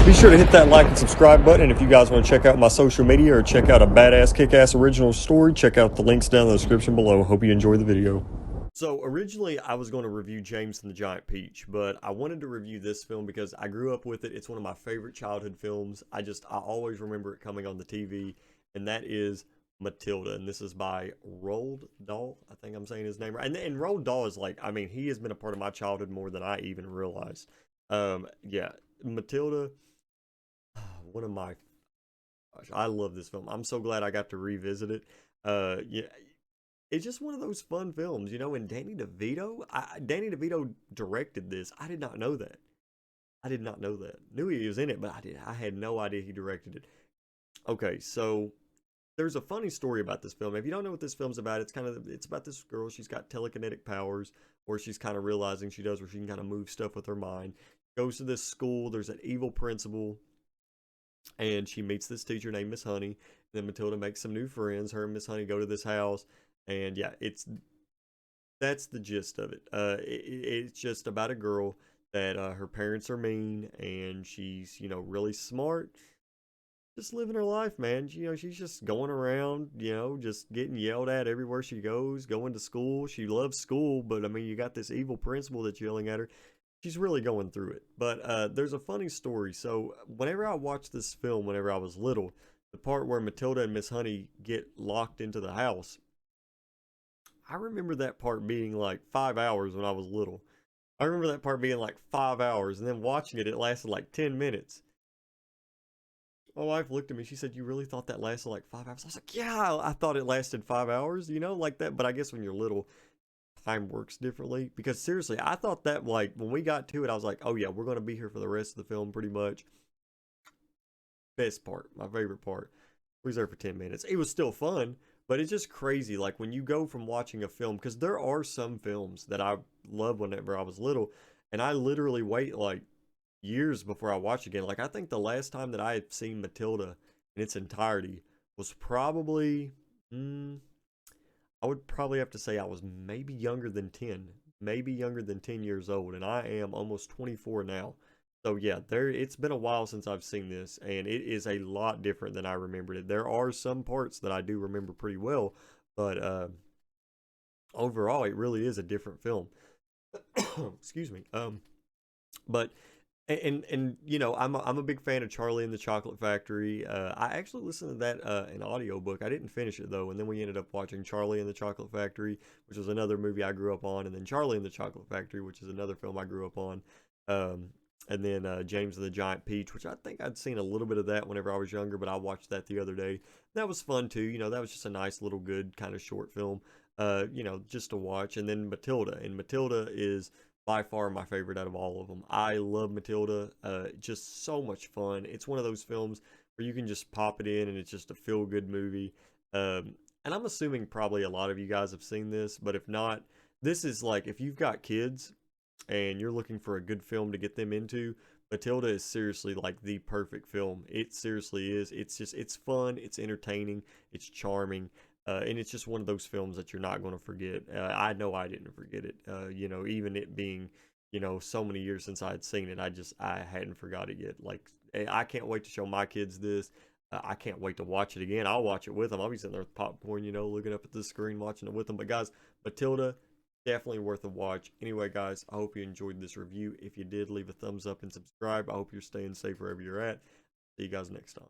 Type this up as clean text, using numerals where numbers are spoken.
Be sure to hit that like and subscribe button. And if you guys want to check out my social media or check out a badass kick-ass original story, check out the links down in the description below. Hope you enjoy the video. So originally I was going to review James and the Giant Peach, but I wanted to review this film because I grew up with it. It's one of my favorite childhood films. I always remember it coming on the TV, and that is Matilda. And this is by Roald Dahl. I think I'm saying his name right. And Roald Dahl is like, I mean, he has been a part of my childhood more than I even realized. Yeah, Matilda, one of my, gosh, I love this film. I'm so glad I got to revisit it. Yeah, it's just one of those fun films, you know. And Danny DeVito directed this. I did not know that. I did not know that. Knew he was in it, but I had no idea he directed it. Okay, so there's a funny story about this film. If you don't know what this film's about, it's about this girl. She's got telekinetic powers, or she's kind of realizing she does, where she can kind of move stuff with her mind. Goes to this school. There's an evil principal, and she meets this teacher named Miss Honey. Then Matilda makes some new friends. Her and Miss Honey go to this house, and yeah, that's the gist of it. It's just about a girl that her parents are mean, and she's really smart, just living her life, man. She's just going around, just getting yelled at everywhere she goes. Going to school, she loves school, but I mean, you got this evil principal that's yelling at her. She's really going through it. But there's a funny story. So whenever I watched this film, whenever I was little, the part where Matilda and Miss Honey get locked into the house, I remember that part being like 5 hours when I was little. I remember that part being like 5 hours, and then watching it, it lasted like 10 minutes. My wife looked at me. She said, "You really thought that lasted like 5 hours?" I was like, "Yeah, I thought it lasted 5 hours, like that." But I guess when you're little, time works differently. Because seriously, I thought that like when we got to it, I was like, "Oh yeah, we're gonna be here for the rest of the film, pretty much." Best part, my favorite part. We was there for 10 minutes. It was still fun, but it's just crazy. Like when you go from watching a film, because there are some films that I loved whenever I was little, and I literally wait like years before I watch again. Like I think the last time that I had seen Matilda in its entirety was probably, mm, I would probably have to say I was maybe younger than 10 years old, and I am almost 24 now. So yeah, it's been a while since I've seen this, and it is a lot different than I remembered it. There are some parts that I do remember pretty well, but overall, it really is a different film. Excuse me. But and I'm a big fan of Charlie and the Chocolate Factory. I actually listened to that in audiobook. I didn't finish it though, and then we ended up watching Charlie and the Chocolate Factory, which was another movie I grew up on, and then Charlie and the Chocolate Factory, which is another film I grew up on. Um, and then James and the Giant Peach, which I think I'd seen a little bit of that whenever I was younger, but I watched that the other day. That was fun too. That was just a nice little good kind of short film. Just to watch. And then Matilda, and Matilda is by far my favorite out of all of them. I love Matilda. Just so much fun. It's one of those films where you can just pop it in and it's just a feel good movie. And I'm assuming probably a lot of you guys have seen this, but if not, this is like if you've got kids and you're looking for a good film to get them into, Matilda is seriously like the perfect film. It seriously is. It's fun, it's entertaining, it's charming. And it's just one of those films that you're not going to forget. I know I didn't forget it. Even it being, so many years since I had seen it, I hadn't forgot it yet. Like, I can't wait to show my kids this. I can't wait to watch it again. I'll watch it with them. I'll be sitting there with popcorn, looking up at the screen, watching it with them. But guys, Matilda, definitely worth a watch. Anyway, guys, I hope you enjoyed this review. If you did, leave a thumbs up and subscribe. I hope you're staying safe wherever you're at. See you guys next time.